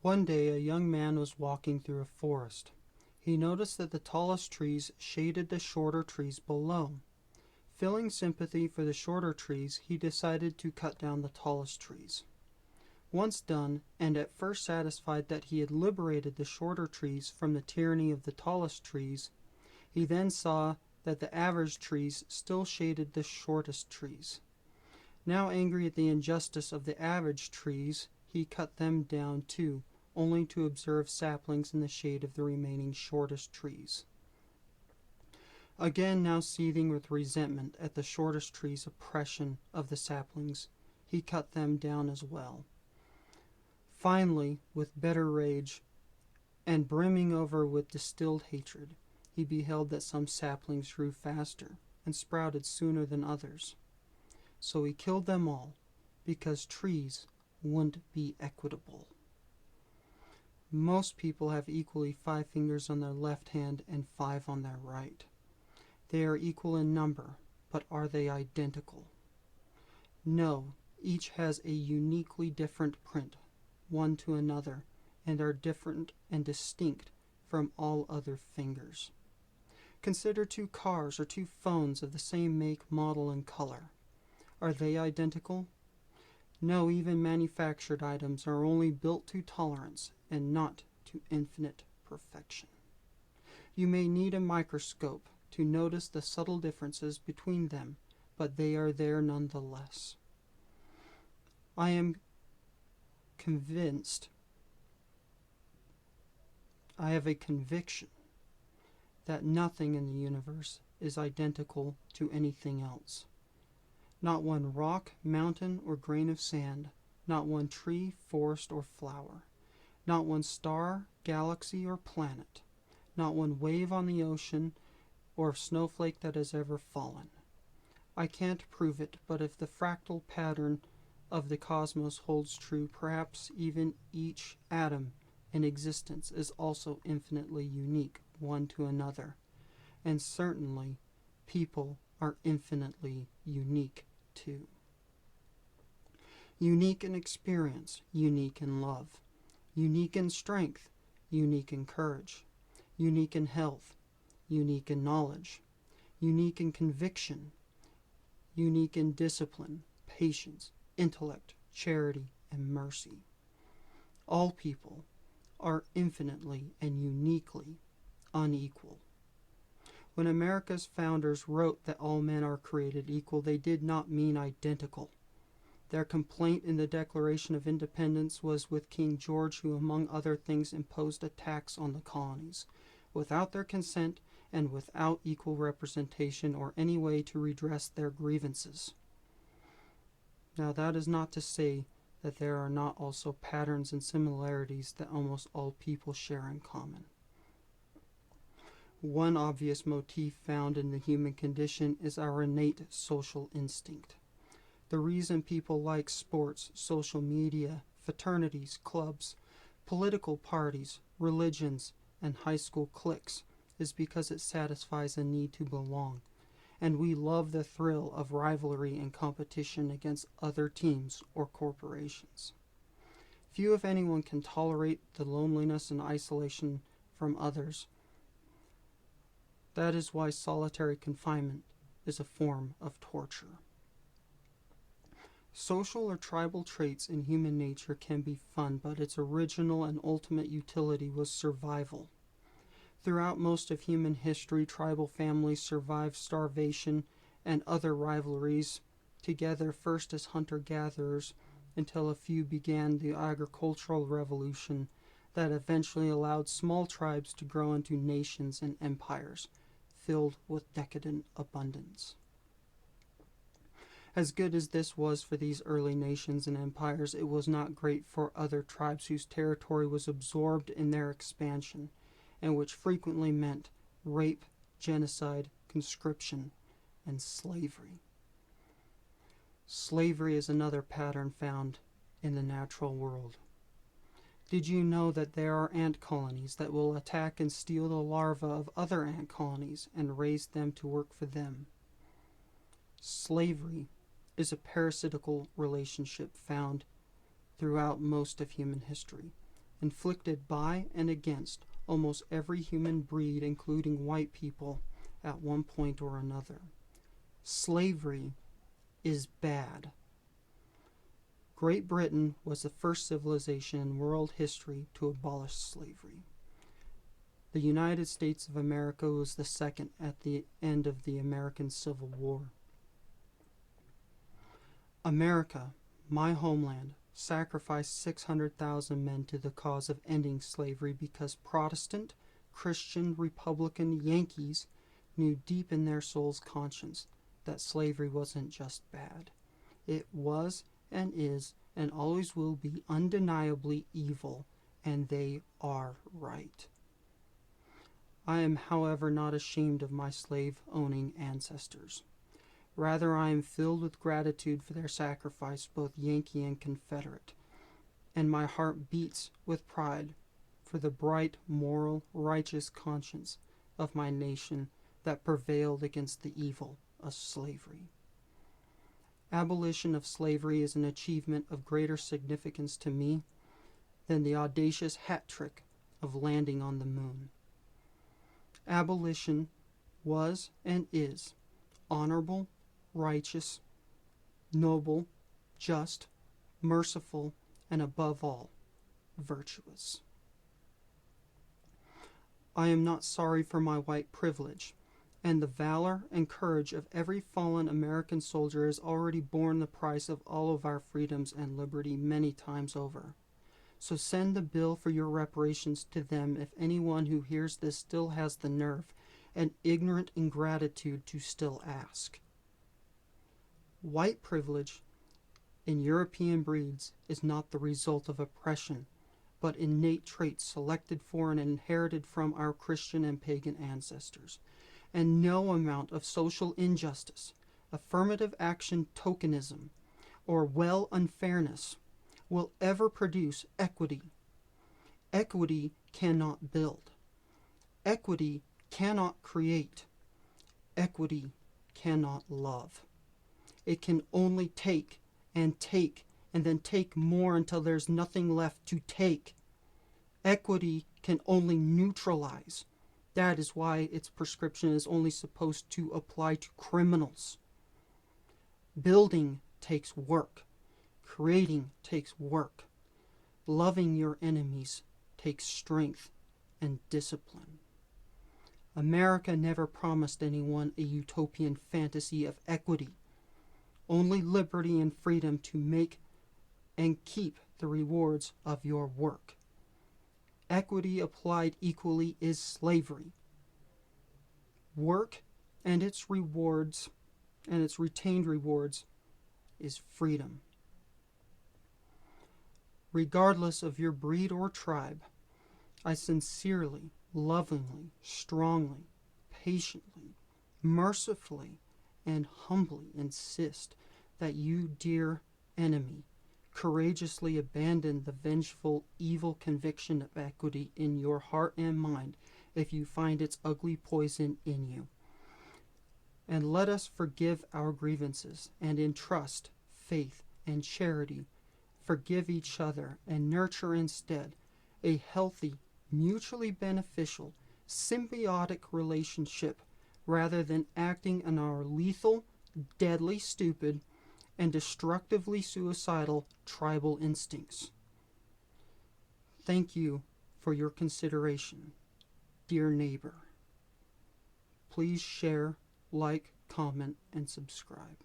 One day a young man was walking through a forest. He noticed that the tallest trees shaded the shorter trees below. Feeling sympathy for the shorter trees, he decided to cut down the tallest trees. Once done, and at first satisfied that he had liberated the shorter trees from the tyranny of the tallest trees, he then saw that the average trees still shaded the shortest trees. Now angry at the injustice of the average trees, he cut them down too, only to observe saplings in the shade of the remaining shortest trees. Again, now seething with resentment at the shortest trees' oppression of the saplings, he cut them down as well. Finally, with bitter rage, and brimming over with distilled hatred, he beheld that some saplings grew faster and sprouted sooner than others. So he killed them all, because trees wouldn't be equitable. Most people have equally 5 fingers on their left hand and 5 on their right. They are equal in number, but are they identical? No, each has a uniquely different print, one to another, and are different and distinct from all other fingers. Consider 2 cars or 2 phones of the same make, model, and color. Are they identical? No, even manufactured items are only built to tolerance and not to infinite perfection. You may need a microscope to notice the subtle differences between them, but they are there nonetheless. I am convinced, I have a conviction that nothing in the universe is identical to anything else. Not one rock, mountain, or grain of sand, not one tree, forest, or flower, not one star, galaxy, or planet, not one wave on the ocean, or snowflake that has ever fallen. I can't prove it, but if the fractal pattern of the cosmos holds true, perhaps even each atom in existence is also infinitely unique one to another, and certainly people are infinitely unique too. Unique in experience, unique in love, unique in strength, unique in courage, unique in health, unique in knowledge, unique in conviction, unique in discipline, patience, intellect, charity, and mercy. All people are infinitely and uniquely unequal. When America's founders wrote that all men are created equal, they did not mean identical. Their complaint in the Declaration of Independence was with King George, who among other things imposed a tax on the colonies, without their consent and without equal representation or any way to redress their grievances. Now that is not to say that there are not also patterns and similarities that almost all people share in common. One obvious motif found in the human condition is our innate social instinct. The reason people like sports, social media, fraternities, clubs, political parties, religions, and high school cliques is because it satisfies a need to belong, and we love the thrill of rivalry and competition against other teams or corporations. Few, if anyone, can tolerate the loneliness and isolation from others. That is why solitary confinement is a form of torture. Social or tribal traits in human nature can be fun, but its original and ultimate utility was survival. Throughout most of human history, tribal families survived starvation and other rivalries together, first as hunter-gatherers until a few began the agricultural revolution that eventually allowed small tribes to grow into nations and empires filled with decadent abundance. As good as this was for these early nations and empires, it was not great for other tribes whose territory was absorbed in their expansion, and which frequently meant rape, genocide, conscription, and slavery. Slavery is another pattern found in the natural world. Did you know that there are ant colonies that will attack and steal the larvae of other ant colonies and raise them to work for them? Slavery is a parasitical relationship found throughout most of human history. inflicted by and against almost every human breed, including white people, at one point or another. Slavery is bad. Great Britain was the first civilization in world history to abolish slavery. The United States of America was the second at the end of the American Civil War. America, my homeland, sacrificed 600,000 men to the cause of ending slavery because Protestant, Christian, Republican Yankees knew deep in their soul's conscience that slavery wasn't just bad. It was and is and always will be undeniably evil, and they are right. I am, however, not ashamed of my slave-owning ancestors. Rather, I am filled with gratitude for their sacrifice, both Yankee and Confederate, and my heart beats with pride for the bright, moral, righteous conscience of my nation that prevailed against the evil of slavery. Abolition of slavery is an achievement of greater significance to me than the audacious hat trick of landing on the moon. Abolition was and is honorable, righteous, noble, just, merciful, and above all, virtuous. I am not sorry for my white privilege, and the valor and courage of every fallen American soldier has already borne the price of all of our freedoms and liberty many times over. So send the bill for your reparations to them if anyone who hears this still has the nerve and ignorant ingratitude to still ask. White privilege in European breeds is not the result of oppression, but innate traits selected for and inherited from our Christian and pagan ancestors. And no amount of social injustice, affirmative action tokenism, or unfairness will ever produce equity. Equity cannot build. Equity cannot create. Equity cannot love. It can only take and then take more until there's nothing left to take. Equity can only neutralize. That is why its prescription is only supposed to apply to criminals. Building takes work. Creating takes work. Loving your enemies takes strength and discipline. America never promised anyone a utopian fantasy of equity, only liberty and freedom to make and keep the rewards of your work. Equity applied equally is slavery. Work and its rewards and its retained rewards is freedom. Regardless of your breed or tribe, I sincerely, lovingly, strongly, patiently, mercifully, and humbly insist that you, dear enemy, courageously abandon the vengeful, evil conviction of equity in your heart and mind if you find its ugly poison in you. And let us forgive our grievances, and in trust, faith, and charity, forgive each other and nurture instead a healthy, mutually beneficial, symbiotic relationship rather than acting on our lethal, deadly, stupid, and destructively suicidal tribal instincts. Thank you for your consideration, dear neighbor. Please share, like, comment, and subscribe.